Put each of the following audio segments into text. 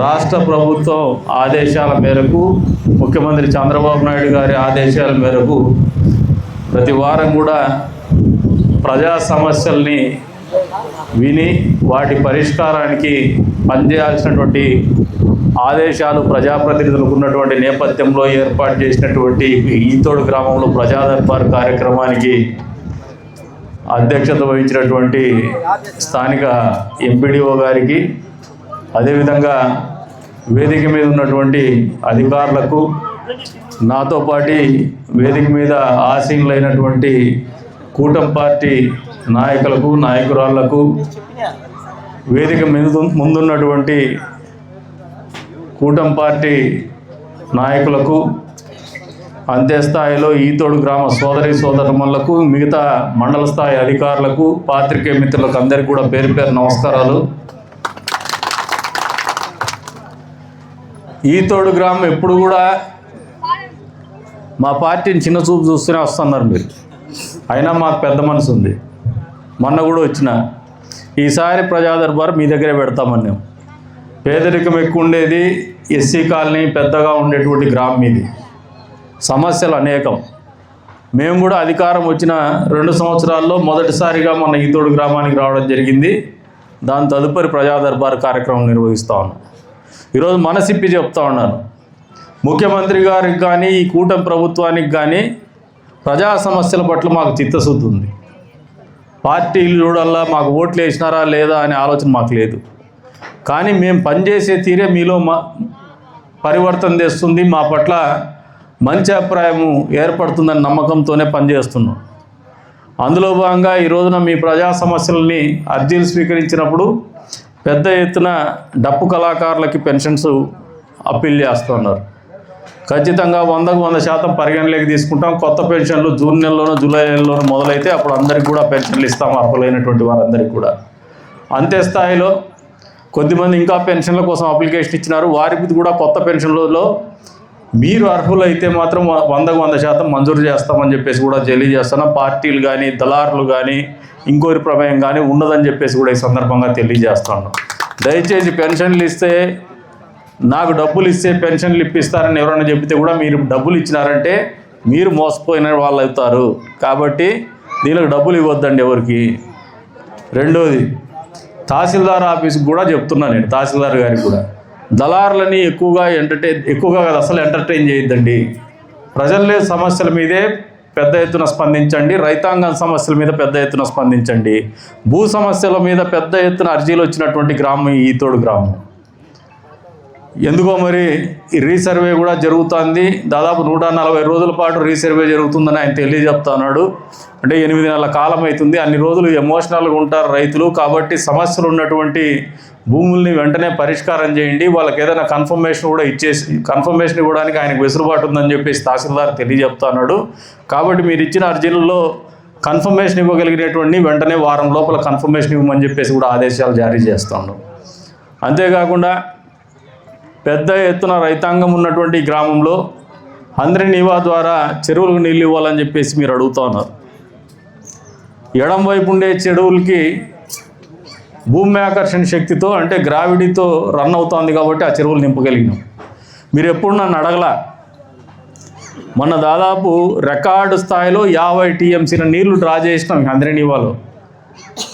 రాష్ట్ర ప్రభుత్వం ఆదేశాల మేరకు, ముఖ్యమంత్రి చంద్రబాబు నాయుడు గారి ఆదేశాల మేరకు ప్రతి వారం కూడా ప్రజా సమస్యల్ని విని వాటి పరిష్కారానికి పనిచేయాల్సినటువంటి ఆదేశాలు ప్రజాప్రతినిధులకు ఉన్నటువంటి నేపథ్యంలో ఏర్పాటు చేసినటువంటి ఈతోడు గ్రామంలో ప్రజా దర్బార్ కార్యక్రమానికి అధ్యక్షత వహించినటువంటి స్థానిక ఎంపీడీఓ గారికి, అదేవిధంగా వేదిక మీద ఉన్నటువంటి అధికారులకు, నాతో పాటు వేదిక మీద ఆసీనులైనటువంటి కూటమి పార్టీ నాయకులకు, నాయకురాళ్లకు, వేదిక ముందున్నటువంటి కూటమి పార్టీ నాయకులకు, అంత్యస్థాయిలో ఈతోడు గ్రామ సోదరి సోదరులకు, మిగతా మండల స్థాయి అధికారులకు, పాత్రికేయ మిత్రులకు అందరికీ కూడా పేరు పేరు నమస్కారాలు. ఈతోడు గ్రామం ఎప్పుడు కూడా మా పార్టీని చిన్న చూపు చూస్తూనే వస్తున్నారు మీరు. అయినా మాకు పెద్ద మనసు ఉంది. మొన్న కూడా వచ్చిన ఈసారి ప్రజా దర్బార్ మీ దగ్గరే పెడతామని. పేదరికం ఎక్కువ ఉండేది, ఎస్సీ కాలనీ పెద్దగా ఉండేటువంటి గ్రామం ఇది. సమస్యలు అనేకం. మేము కూడా అధికారం వచ్చిన 2 సంవత్సరాల్లో మొదటిసారిగా మన ఈతోడు గ్రామానికి రావడం జరిగింది. దాని తదుపరి ప్రజా దర్బార్ కార్యక్రమం నిర్వహిస్తూ ఉన్నాం. ఈరోజు మనసిప్పి చెప్తా ఉన్నాను, ముఖ్యమంత్రి గారికి కానీ ఈ కూటమి ప్రభుత్వానికి కానీ ప్రజా సమస్యల పట్ల మాకు చిత్తశుద్ధి ఉంది. పార్టీలు చూడల్లా మాకు ఓట్లు వేసినారా లేదా అనే ఆలోచన మాకు లేదు. కానీ మేము పనిచేసే తీరే మీలో పరివర్తన తెస్తుంది, మా పట్ల మంచి అభిప్రాయము ఏర్పడుతుందని నమ్మకంతోనే పనిచేస్తున్నాం. అందులో భాగంగా ఈ రోజున మీ ప్రజా సమస్యలని అర్జీలు స్వీకరించినప్పుడు పెద్ద ఎత్తున డప్పు కళాకారులకి పెన్షన్స్ అప్పీల్ చేస్తున్నారు. ఖచ్చితంగా 100కు 100% పరిగణలోకి తీసుకుంటాం. కొత్త పెన్షన్లు జూన్ నెలలోనూ జూలై నెలలోనూ మొదలైతే అప్పుడు అందరికీ కూడా పెన్షన్లు ఇస్తాం, అర్హులైనటువంటి వారందరికీ కూడా. అంత్యస్థాయిలో కొద్దిమంది ఇంకా పెన్షన్ల కోసం అప్లికేషన్ ఇచ్చినారు. వారికి కూడా కొత్త పెన్షన్లలో మీరు అర్హులైతే మాత్రం 100కు 100% మంజూరు చేస్తామని చెప్పేసి కూడా తెలియజేస్తున్నాం. పార్టీలు కానీ, దళారులు కానీ, ఇంకోరి ప్రమేయం కానీ ఉండదని చెప్పేసి కూడా ఈ సందర్భంగా తెలియజేస్తున్నాం. దయచేసి పెన్షన్లు ఇస్తే, నాకు డబ్బులు ఇస్తే పెన్షన్లు ఇప్పిస్తారని ఎవరైనా చెబితే కూడా మీరు డబ్బులు ఇచ్చినారంటే మీరు మోసపోయిన వాళ్ళు అవుతారు. కాబట్టి దీనికి డబ్బులు ఇవ్వద్దండి ఎవరికి. రెండోది, తహసీల్దార్ ఆఫీస్కి కూడా చెప్తున్నా నేను, తహసీల్దార్ గారికి కూడా, దళారులని ఎక్కువగా కాదు అసలు ఎంటర్టైన్ చేయొద్దండి. ప్రజల సమస్యల మీదే పెద్ద ఎత్తున స్పందించండి, రైతాంగం సమస్యల మీద పెద్ద ఎత్తున స్పందించండి. భూ సమస్యల మీద పెద్ద ఎత్తున అర్జీలు వచ్చినటువంటి గ్రామం ఈతోడు గ్రామం. ఎందుకో మరి ఈ రీసర్వే కూడా జరుగుతుంది. దాదాపు 140 రోజుల పాటు రీసర్వే జరుగుతుందని ఆయన తెలియజెప్తున్నాడు. అంటే 8 నెలల కాలం అవుతుంది. అన్ని రోజులు ఎమోషనల్గా ఉంటారు రైతులు. కాబట్టి సమస్యలు ఉన్నటువంటి భూముల్ని వెంటనే పరిష్కారం చేయండి. వాళ్ళకి ఏదైనా కన్ఫర్మేషన్ ఇవ్వడానికి ఆయనకు వెసులుబాటు ఉందని చెప్పేసి తహసీల్దార్ తెలియజెప్తున్నాడు. కాబట్టి మీరు ఇచ్చిన అర్జీలలో కన్ఫర్మేషన్ ఇవ్వగలిగినటువంటి వెంటనే వారం లోపల కన్ఫర్మేషన్ ఇవ్వమని చెప్పేసి కూడా ఆదేశాలు జారీ చేస్తున్నాడు. అంతేకాకుండా పెద్ద ఎత్తున రైతాంగం ఉన్నటువంటి గ్రామంలో హంద్రి నీవా ద్వారా చెరువులకు నీళ్ళు ఇవ్వాలని చెప్పేసి మీరు అడుగుతూ ఉన్నారు. ఎడం వైపు ఉండే చెరువులకి భూమి ఆకర్షణ శక్తితో, అంటే గ్రావిటీతో రన్ అవుతుంది కాబట్టి ఆ చెరువులు నింపగలిగినాం. మీరు ఎప్పుడు నన్ను అడగలా. మొన్న దాదాపు రికార్డు స్థాయిలో 50 టీఎంసీల నీళ్లు డ్రా చేసినాం హంద్రి నీవాలో.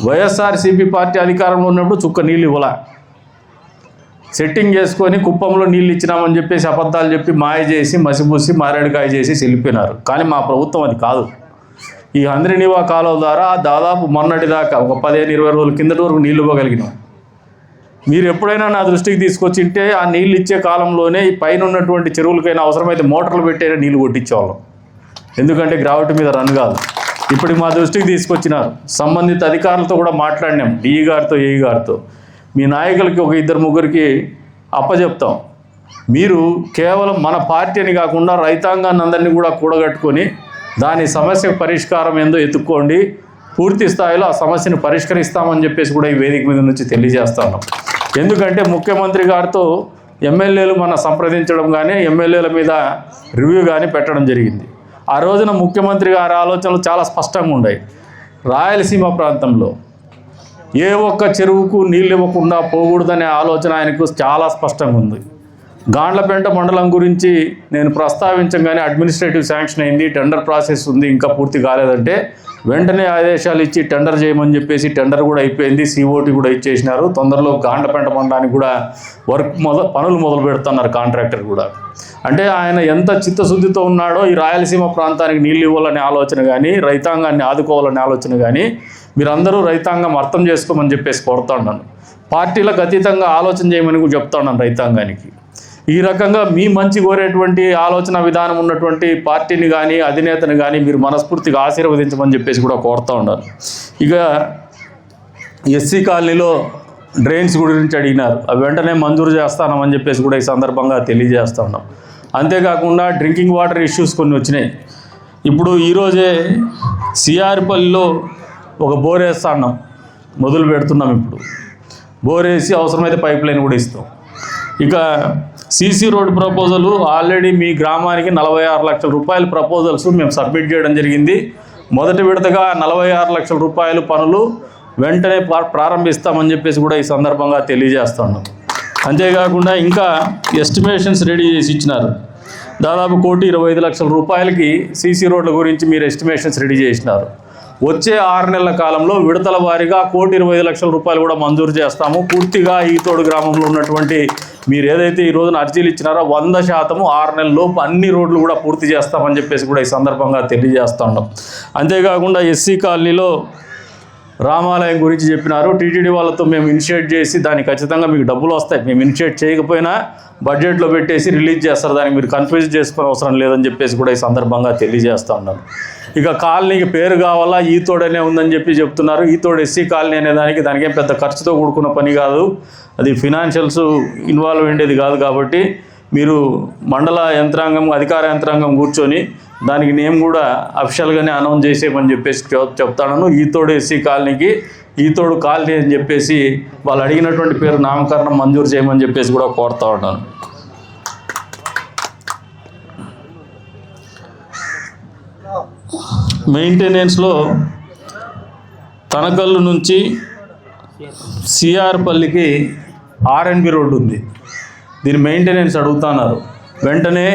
వైఎస్ఆర్సీపీ పార్టీ అధికారంలో ఉన్నప్పుడు చుక్క నీళ్ళు ఇవ్వలా. సెట్టింగ్ చేసుకొని కుప్పంలో నీళ్ళు ఇచ్చినామని చెప్పేసి అబద్ధాలు చెప్పి మాయ చేసి మసిబూసి మారేడుకాయ చేసి వెళ్ళిపోయినారు. కానీ మా ప్రభుత్వం అది కాదు. ఈ హంద్రి నీవా కాలువ ద్వారా దాదాపు మొన్నటి దాకా ఒక 15-20 రోజుల కిందటి వరకు నీళ్ళు ఇవ్వగలిగినాం. మీరు ఎప్పుడైనా నా దృష్టికి తీసుకొచ్చింటే ఆ నీళ్ళు ఇచ్చే కాలంలోనే ఈ పైన ఉన్నటువంటి చెరువులకైనా అవసరమైతే మోటార్లు పెట్టేనే నీళ్ళు కొట్టించేవాళ్ళం. ఎందుకంటే గ్రావిటీ మీద రన్ కాదు. ఇప్పుడు మా దృష్టికి తీసుకొచ్చినారు. సంబంధిత అధికారులతో కూడా మాట్లాడినాం, డిఈ గారితో, ఏఈ గారితో. మీ నాయకులకి ఒక 2-3కి అప్పచెప్తాం. మీరు కేవలం మన పార్టీని కాకుండా రైతాంగాన్ని అందరినీ కూడా కూడగట్టుకొని దాని సమస్యకు పరిష్కారం ఏందో ఎత్తుక్కోండి. పూర్తి స్థాయిలో ఆ సమస్యను పరిష్కరిస్తామని చెప్పేసి కూడా ఈ వేదిక మీద నుంచి తెలియజేస్తాను. ఎందుకంటే ముఖ్యమంత్రి గారితో ఎమ్మెల్యేలు మన సంప్రదించడం కానీ, ఎమ్మెల్యేల మీద రివ్యూ కానీ పెట్టడం జరిగింది. ఆ రోజున ముఖ్యమంత్రి గారి ఆలోచనలు చాలా స్పష్టంగా ఉన్నాయి. రాయలసీమ ప్రాంతంలో ఏ ఒక్క చెరువుకు నీళ్ళు ఇవ్వకుండా పోకూడదనే ఆలోచన ఆయనకు చాలా స్పష్టంగా ఉంది. గాండ్లపేట మండలం గురించి నేను ప్రస్తావించగానే అడ్మినిస్ట్రేటివ్ శాంక్షన్ అయింది, టెండర్ ప్రాసెస్ ఉంది, ఇంకా పూర్తి కాలేదంటే వెంటనే ఆదేశాలు ఇచ్చి టెండర్ చేయమని చెప్పేసి టెండర్ కూడా అయిపోయింది, సిఓటి కూడా ఇచ్చేసినారు. తొందరలో గాండ్లపేట మండలానికి కూడా పనులు మొదలు పెడుతున్నారు కాంట్రాక్టర్ కూడా. అంటే ఆయన ఎంత చిత్తశుద్ధితో ఉన్నాడో ఈ రాయలసీమ ప్రాంతానికి నీళ్ళు ఇవ్వాలనే ఆలోచన కానీ, రైతాంగాన్ని ఆదుకోవాలనే ఆలోచన కానీ మీరందరూ రైతాంగం అర్థం చేసుకోమని చెప్పేసి కోరుతున్నాను. పార్టీలకు అతీతంగా ఆలోచన చేయమని కూడా చెప్తున్నాను రైతాంగానికి. ఈ రకంగా మీ మంచి కోరేటువంటి ఆలోచన విధానం ఉన్నటువంటి పార్టీని కానీ అధినేతను కానీ మీరు మనస్ఫూర్తిగా ఆశీర్వదించమని చెప్పేసి కూడా కోరుతూ ఉన్నాను. ఇక ఎస్సీ కాలనీలో డ్రైన్స్ గురించి అడిగినారు, అవి వెంటనే మంజూరు చేస్తామని చెప్పేసి కూడా ఈ సందర్భంగా తెలియజేస్తూ ఉన్నాం. అంతేకాకుండా డ్రింకింగ్ వాటర్ ఇష్యూస్ కొన్ని వచ్చినాయి. ఇప్పుడు ఈరోజే సిఆర్పల్లిలో ఒక బోర్ వేస్తున్నాం, మొదలు పెడుతున్నాం. ఇప్పుడు బోర్ వేసి అవసరమైతే పైప్ లైన్ కూడా ఇస్తాం. ఇక సీసీ రోడ్ ప్రపోజల్ ఆల్రెడీ మీ గ్రామానికి 46 లక్షల రూపాయల ప్రపోజల్స్ మేము సబ్మిట్ చేయడం జరిగింది. మొదటి విడతగా 46 లక్షల రూపాయల పనులు వెంటనే ప్రారంభిస్తామని చెప్పేసి కూడా ఈ సందర్భంగా తెలియజేస్తున్నాం. అంతేకాకుండా ఇంకా ఎస్టిమేషన్స్ రెడీ చేసి ఇచ్చినారు. దాదాపు 1,25 లక్షల రూపాయలకి సీసీ రోడ్ల గురించి మీరు ఎస్టిమేషన్స్ రెడీ చేసినారు. వచ్చే 6 నెలల కాలంలో విడతల వారీగా 1,25 లక్షల రూపాయలు కూడా మంజూరు చేస్తాము. పూర్తిగా ఈతోడు గ్రామంలో ఉన్నటువంటి మీరు ఏదైతే ఈ రోజున అర్జీలు ఇచ్చినారో 100% 6 నెలల లోపు అన్ని రోడ్లు కూడా పూర్తి చేస్తామని చెప్పేసి కూడా ఈ సందర్భంగా తెలియజేస్తూ ఉన్నాం. అంతేకాకుండా ఎస్సీ కాలనీలో రామాలయం గురించి చెప్పినారు. టీటీడీ వాళ్ళతో మేము ఇనిషియేట్ చేసి దానికి ఖచ్చితంగా మీకు డబ్బులు వస్తాయి. మేము ఇనిషియేట్ చేయకపోయినా బడ్జెట్లో పెట్టేసి రిలీజ్ చేస్తారు, దానికి మీరు కన్ఫ్యూజ్ చేసుకునే అవసరం లేదని చెప్పేసి కూడా ఈ సందర్భంగా తెలియజేస్తూ ఉన్నాను. ఇక కాలనీకి పేరు కావాలా, ఈతోడనే ఉందని చెప్తున్నారు. ఈతోడు ఎస్సీ కాలనీ అనే దానికేం పెద్ద ఖర్చుతో కూడుకున్న పని కాదు, అది ఫినాన్షియల్స్ ఇన్వాల్వ్ అయ్యేది కాదు. కాబట్టి మీరు మండల యంత్రాంగం, అధికార యంత్రాంగం కూర్చొని దానికి నేమ్ కూడా అఫిషియల్గానే అనౌన్స్ చేసేయమని చెప్పేసి చెప్తాను. ఈతోడు ఎస్సీ కాలనీకి ఈతోడు కాలనీ అని చెప్పేసి వాళ్ళు అడిగినటువంటి పేరు నామకరణం మంజూరు చేయమని చెప్పేసి కూడా కోరుతూ ఉన్నాను. మెయింటెనెన్స్లో తనకల్లు నుంచి సిఆర్పల్లికి ఆర్ఎన్బి రోడ్డు ఉంది, దీని మెయింటెనెన్స్ అడుగుతున్నారు. వెంటనే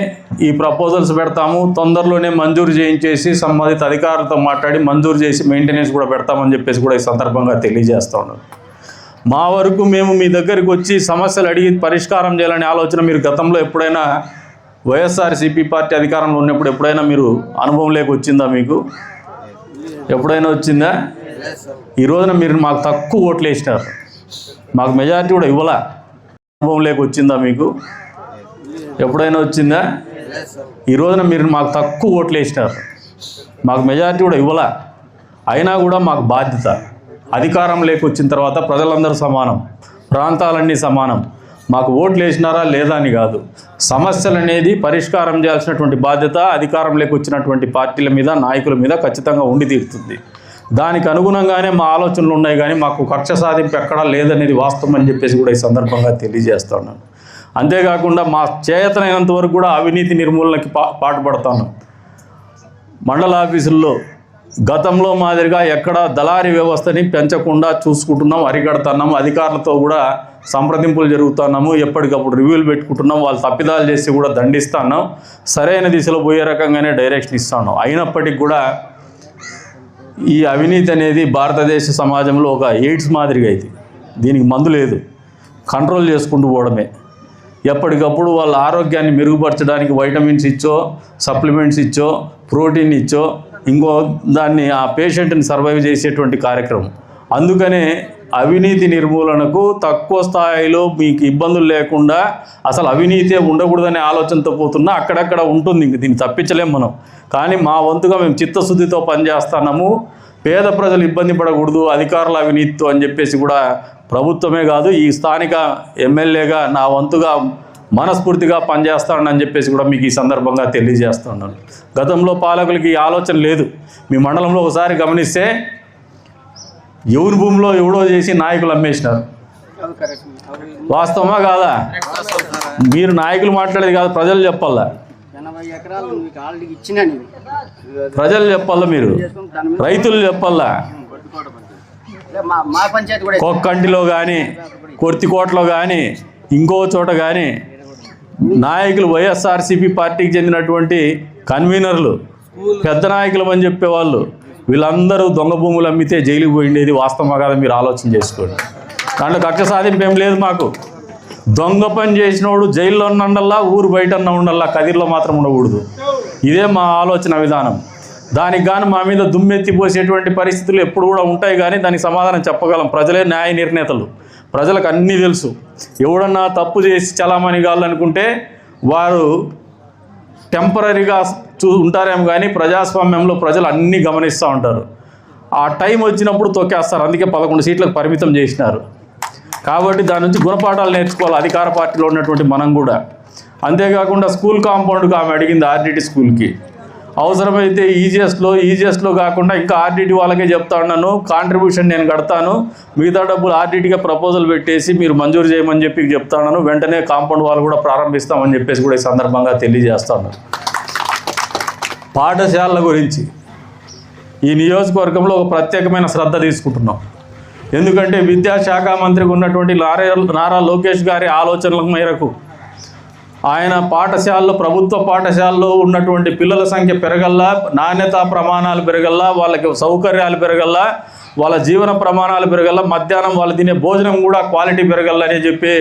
ఈ ప్రపోజల్స్ పెడతాము, తొందరలోనే మంజూరు చేయించేసి సంబంధిత అధికారులతో మాట్లాడి మంజూరు చేసి మెయింటెనెన్స్ కూడా పెడతామని చెప్పేసి కూడా ఈ సందర్భంగా తెలియజేస్తూ ఉన్నాను. మా వరకు మేము మీ దగ్గరికి వచ్చి సమస్యలు అడిగి పరిష్కారం చేయాలనే ఆలోచన మీరు గతంలో ఎప్పుడైనా వైఎస్ఆర్సీపీ పార్టీ అధికారంలో ఉన్నప్పుడు ఎప్పుడైనా మీరు అనుభవం లేక వచ్చిందా? మీకు ఎప్పుడైనా వచ్చిందా? ఈ రోజున మీరు మాకు తక్కువ ఓట్లు వేసినారు, మాకు మెజారిటీ కూడా ఇవ్వలా. అనుభవం లేక వచ్చిందా? మీకు ఎప్పుడైనా వచ్చిందా? ఈ రోజున మీరు మాకు తక్కువ ఓట్లు వేసినారు, మాకు మెజారిటీ కూడా ఇవ్వలా. అయినా కూడా మాకు బాధ్యత. అధికారం లేక వచ్చిన తర్వాత ప్రజలందరూ సమానం, ప్రాంతాలన్నీ సమానం. మాకు ఓట్లు వేసినారా లేదా అని కాదు, సమస్యలు అనేది పరిష్కారం చేయాల్సినటువంటి బాధ్యత అధికారం లేక వచ్చినటువంటి పార్టీల మీద, నాయకుల మీద ఖచ్చితంగా ఉండి తీరుతుంది. దానికి అనుగుణంగానే మా ఆలోచనలు ఉన్నాయి, కానీ మాకు కక్ష సాధింపు ఎక్కడా లేదనేది వాస్తవం అని చెప్పేసి కూడా ఈ సందర్భంగా తెలియజేస్తున్నాను. అంతేకాకుండా మా చేతనైనంత వరకు కూడా అవినీతి నిర్మూలనకి పాటుపడతాను. మండల ఆఫీసుల్లో గతంలో మాదిరిగా ఎక్కడ దళారీ వ్యవస్థని పెంచకుండా చూసుకుంటున్నాం, అరికడుతున్నాం. అధికారులతో కూడా సంప్రదింపులు జరుగుతున్నాము, ఎప్పటికప్పుడు రివ్యూలు పెట్టుకుంటున్నాం. వాళ్ళు తప్పిదాలు చేసి కూడా దండిస్తున్నాం, సరైన దిశలో పోయే రకంగానే డైరెక్షన్ ఇస్తున్నాం. అయినప్పటికీ కూడా ఈ అవినీతి అనేది భారతదేశ సమాజంలో ఒక ఎయిడ్స్ మాదిరిగా అయింది. దీనికి మందు లేదు, కంట్రోల్ చేసుకుంటూ పోవడమే. ఎప్పటికప్పుడు వాళ్ళ ఆరోగ్యాన్ని మెరుగుపరచడానికి వైటమిన్స్ ఇచ్చో, సప్లిమెంట్స్ ఇచ్చో, ప్రోటీన్ ఇచ్చో, ఇంకో దాన్ని ఆ పేషెంట్ని సర్వైవ్ చేసేటువంటి కార్యక్రమం. అందుకనే అవినీతి నిర్మూలనకు తక్కువ స్థాయిలో మీకు ఇబ్బందులు లేకుండా అసలు అవినీతే ఉండకూడదనే ఆలోచనతో పోతున్నా అక్కడక్కడ ఉంటుంది. ఇంక దీన్ని తప్పించలేం మనం. కానీ మా వంతుగా మేము చిత్తశుద్ధితో పనిచేస్తున్నాము. పేద ప్రజలు ఇబ్బంది పడకూడదు అధికారుల అవినీతితో అని చెప్పేసి కూడా ప్రభుత్వమే కాదు, ఈ స్థానిక ఎమ్మెల్యేగా నా వంతుగా మనస్ఫూర్తిగా పనిచేస్తానని చెప్పేసి కూడా మీకు ఈ సందర్భంగా తెలియజేస్తున్నాను. గతంలో పాలకులకి ఈ ఆలోచన లేదు. మీ మండలంలో ఒకసారి గమనిస్తే ఎవరి భూమిలో ఎవడో చేసి నాయకులు అమ్మేసినారు. వాస్తవమా కాదా? మీరు నాయకులు మాట్లాడేది కాదు, ప్రజలు చెప్పాలా, ప్రజలు చెప్పాలా, మీరు రైతులు చెప్పాలా. కొక్కంటిలో కానీ కొర్తికోటలో కానీ ఇంకో చోట కానీ నాయకులు వైఎస్ఆర్సీపీ పార్టీకి చెందినటువంటి కన్వీనర్లు పెద్ద నాయకులు అని చెప్పేవాళ్ళు వీళ్ళందరూ దొంగ భూములు అమ్మితే జైలుకి పోయిండేది వాస్తవం కాదు. మీరు ఆలోచన చేసుకోండి. దాంట్లో కక్ష సాధింపు ఏం లేదు మాకు. దొంగ పని చేసినోడు జైల్లో ఉండల్లా, ఊరు బయట ఉండల్లా, కదిర్లో మాత్రం ఉండకూడదు. ఇదే మా ఆలోచన విధానం. దానికి కానీ మా మీద దుమ్మెత్తిపోసేటువంటి పరిస్థితులు ఎప్పుడు కూడా ఉంటాయి, కానీ దానికి సమాధానం చెప్పగలం. ప్రజలే న్యాయ నిర్ణేతలు, ప్రజలకు అన్నీ తెలుసు. ఎవడన్నా తప్పు చేసి చలామణి కావాలనుకుంటే వారు టెంపరీగా ఉంటారేమో, కానీ ప్రజాస్వామ్యంలో ప్రజలు అన్నీ గమనిస్తూ ఉంటారు. ఆ టైం వచ్చినప్పుడు తొక్కేస్తారు. అందుకే 11 సీట్లకు పరిమితం చేసినారు. కాబట్టి దాని నుంచి గుణపాఠాలు నేర్చుకోవాలి అధికార పార్టీలో ఉన్నటువంటి మనం కూడా. అంతేకాకుండా స్కూల్ కాంపౌండ్కి ఆమె అడిగింది ఆర్డిటి స్కూల్కి. అవసరమైతే ఈజీఎస్లో కాకుండా ఇంకా ఆర్డిటి వాళ్ళకే చెప్తా ఉన్నాను, కాంట్రిబ్యూషన్ నేను కడతాను, మిగతా డబ్బులు ఆర్డిటిగా ప్రపోజల్ పెట్టేసి మీరు మంజూరు చేయమని చెప్పి చెప్తా ఉన్నాను. వెంటనే కాంపౌండ్ వాళ్ళు కూడా ప్రారంభిస్తామని చెప్పేసి కూడా ఈ సందర్భంగా తెలియజేస్తా ఉన్నాను. పాఠశాలల గురించి ఈ నియోజకవర్గంలో ఒక ప్రత్యేకమైన శ్రద్ధ తీసుకుంటున్నాం. ఎందుకంటే విద్యాశాఖ మంత్రికి ఉన్నటువంటి నారా లోకేష్ గారి ఆలోచనల మేరకు ఆయన పాఠశాలలో, ప్రభుత్వ పాఠశాలలో ఉన్నటువంటి పిల్లల సంఖ్య పెరగల్లా, నాణ్యతా ప్రమాణాలు పెరగల్లా, వాళ్ళకి సౌకర్యాలు పెరగల్లా, వాళ్ళ జీవన ప్రమాణాలు పెరగల్లా, మధ్యాహ్నం వాళ్ళు తినే భోజనం కూడా క్వాలిటీ పెరగల్లా అని చెప్పి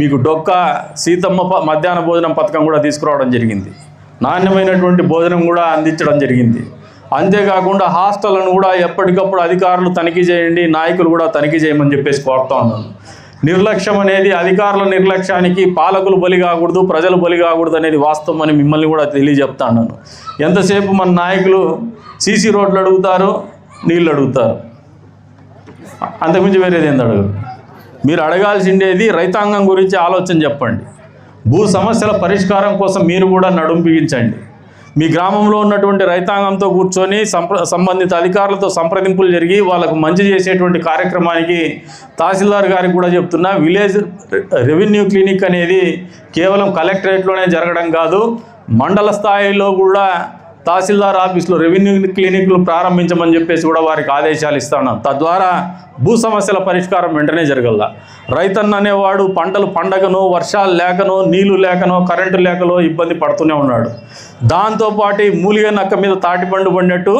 మీకు డొక్కా సీతమ్మ మధ్యాహ్న భోజనం పథకం కూడా తీసుకురావడం జరిగింది. నాణ్యమైనటువంటి భోజనం కూడా అందించడం జరిగింది. అంతేకాకుండా హాస్టళ్లను కూడా ఎప్పటికప్పుడు అధికారులు తనిఖీ చేయండి, నాయకులు కూడా తనిఖీ చేయమని చెప్పేసి కోరుతా ఉన్నాను. నిర్లక్ష్యం అనేది, అధికారుల నిర్లక్ష్యానికి పాలకులు బలి కాకూడదు, ప్రజలు బలి కాకూడదు అనేది వాస్తవం అని మిమ్మల్ని కూడా తెలియజెప్తా ఉన్నాను. ఎంతసేపు మన నాయకులు సీసీ రోడ్లు అడుగుతారు, నీళ్ళు అడుగుతారు, అంతకుమించి వేరేది ఏంది అడగరు. మీరు అడగాల్సిండేది రైతాంగం గురించి ఆలోచన చెప్పండి. భూ సమస్యల పరిష్కారం కోసం మీరు కూడా నడుం బిగించండి. మీ గ్రామంలో ఉన్నటువంటి రైతాంగంతో కూర్చొని సంబంధిత అధికారులతో సంప్రదింపులు జరిగి వాళ్ళకు మంచి చేసేటువంటి కార్యక్రమానికి తహసీల్దార్ గారికి కూడా చెప్తున్నా, విలేజ్ రెవెన్యూ క్లినిక్ అనేది కేవలం కలెక్టరేట్లోనే జరగడం కాదు, మండల స్థాయిలో కూడా తహసీల్దార్ ఆఫీస్లో రెవెన్యూ క్లినిక్లు ప్రారంభించమని చెప్పేసి కూడా వారికి ఆదేశాలు ఇస్తున్నాం. తద్వారా భూ సమస్యల పరిష్కారం వెంటనే జరగల. రైతన్న అనేవాడు పంటలు పండగనో, వర్షాలు లేకనో, నీళ్లు లేకనో, కరెంటు లేకనో ఇబ్బంది పడుతూనే ఉన్నాడు. దాంతోపాటు మూలిగా నక్క మీద తాటిపండు పడినట్టు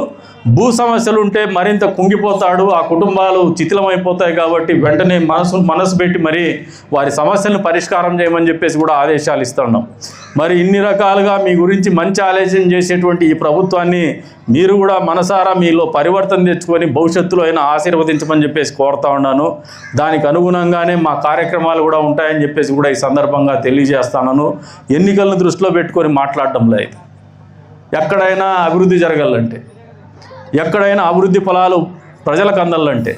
భూ సమస్యలు ఉంటే మరింత కుంగిపోతాడు, ఆ కుటుంబాలు చితిలమైపోతాయి. కాబట్టి వెంటనే మనసు పెట్టి మరి వారి సమస్యలను పరిష్కారం చేయమని చెప్పేసి కూడా ఆదేశాలు ఇస్తున్నాం. మరి ఇన్ని రకాలుగా మీ గురించి మంచి ఆలోచన చేసేటువంటి ఈ ప్రభుత్వాన్ని మీరు కూడా మనసారా మీలో పరివర్తన తెచ్చుకొని భవిష్యత్తులో అయినా ఆశీర్వదించమని చెప్పేసి కోరుతా ఉన్నాను. దానికి అనుగుణంగానే మా కార్యక్రమాలు కూడా ఉంటాయని చెప్పేసి కూడా ఈ సందర్భంగా తెలియజేస్తాను. ఎన్నికలను దృష్టిలో పెట్టుకొని మాట్లాడటం లేదు. ఎక్కడైనా అభివృద్ధి జరగాలంటే, ఎక్కడైనా అభివృద్ధి ఫలాలు ప్రజలకు అందాలంటే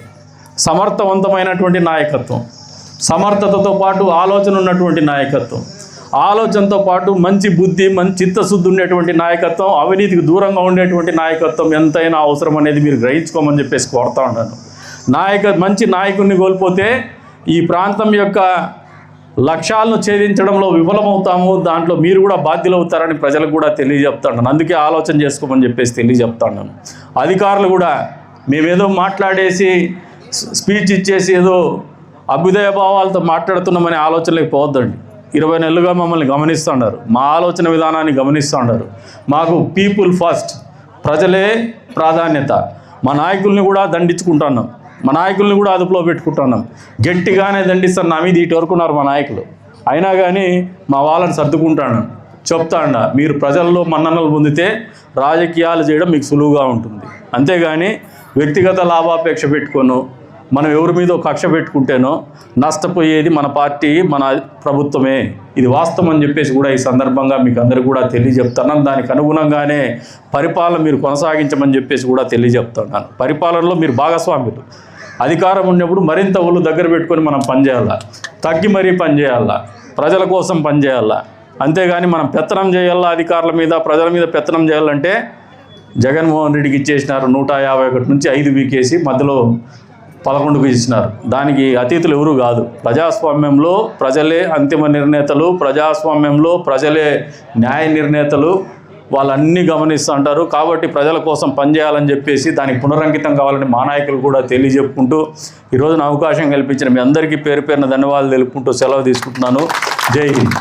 సమర్థవంతమైనటువంటి నాయకత్వం, సమర్థతతో పాటు ఆలోచన ఉన్నటువంటి నాయకత్వం, ఆలోచనతో పాటు మంచి బుద్ధి, మంచి చిత్తశుద్ధి ఉండేటువంటి నాయకత్వం, అవినీతికి దూరంగా ఉండేటువంటి నాయకత్వం ఎంతైనా అవసరం అనేది మీరు గ్రహించుకోమని చెప్పేసి కోరుతా ఉన్నాను. మంచి నాయకుడిని కోల్పోతే ఈ ప్రాంతం యొక్క లక్ష్యాలను ఛేదించడంలో విఫలమవుతాము, దాంట్లో మీరు కూడా బాధ్యులు అవుతారని ప్రజలకు కూడా తెలియజెప్తాను. అందుకే ఆలోచన చేసుకోమని చెప్పేసి తెలియజెప్తాను. అధికారులు కూడా మేమేదో మాట్లాడేసి స్పీచ్ ఇచ్చేసి ఏదో అభ్యుదయ భావాలతో మాట్లాడుతున్నామనే ఆలోచనలకు పోవద్దండి. 20 నెలలుగా మమ్మల్ని గమనిస్తున్నారు, మా ఆలోచన విధానాన్ని గమనిస్తున్నారు. మాకు పీపుల్ ఫస్ట్, ప్రజలే ప్రాధాన్యత. మా నాయకుల్ని కూడా దండించుకుంటున్నాం, మా నాయకుల్ని కూడా అదుపులో పెట్టుకుంటున్నాం. గట్టిగానే దండిస్తాను, నా మీద ఇటు వరకున్నారు మా నాయకులు. అయినా కానీ మా వాళ్ళని సర్దుకుంటాను, చెప్తాండా మీరు ప్రజల్లో మన్ననలు పొందితే రాజకీయాలు చేయడం మీకు సులువుగా ఉంటుంది. అంతేగాని వ్యక్తిగత లాభాపేక్ష పెట్టుకోను, మనం ఎవరి మీద కక్ష పెట్టుకుంటేనో నష్టపోయేది మన పార్టీ, మన ప్రభుత్వమే. ఇది వాస్తవం అని చెప్పేసి కూడా ఈ సందర్భంగా మీకు అందరికీ కూడా తెలియజెప్తున్నాను. దానికి అనుగుణంగానే పరిపాలన మీరు కొనసాగించమని చెప్పేసి కూడా తెలియజెప్తున్నాను. పరిపాలనలో మీరు భాగస్వాములు. అధికారం ఉన్నప్పుడు మరింత ఒళ్ళు దగ్గర పెట్టుకొని మనం పనిచేయాలా, తగ్గి మరీ పనిచేయాలా, ప్రజల కోసం పనిచేయాలా. అంతేగాని మనం పెత్తనం చేయాలా, అధికారుల మీద ప్రజల మీద పెత్తనం చేయాలంటే జగన్మోహన్ రెడ్డికి ఇచ్చేసినారు 151 నుంచి 5 వీకేసి మధ్యలో 11కు ఇచ్చినారు. దానికి అతీతులు ఎవరు కాదు. ప్రజాస్వామ్యంలో ప్రజలే అంతిమ నిర్ణేతలు, ప్రజాస్వామ్యంలో ప్రజలే న్యాయ నిర్ణేతలు. వాళ్ళన్నీ గమనిస్తూ ఉంటారు. కాబట్టి ప్రజల కోసం పనిచేయాలని చెప్పేసి దానికి పునరంకితం కావాలని మా నాయకులు కూడా తెలియజెప్పుకుంటూ ఈరోజున అవకాశం కల్పించిన మీ అందరికీ పేరు పేరున ధన్యవాదాలు తెలుపుకుంటూ సెలవు తీసుకుంటున్నాను. జై హింద్.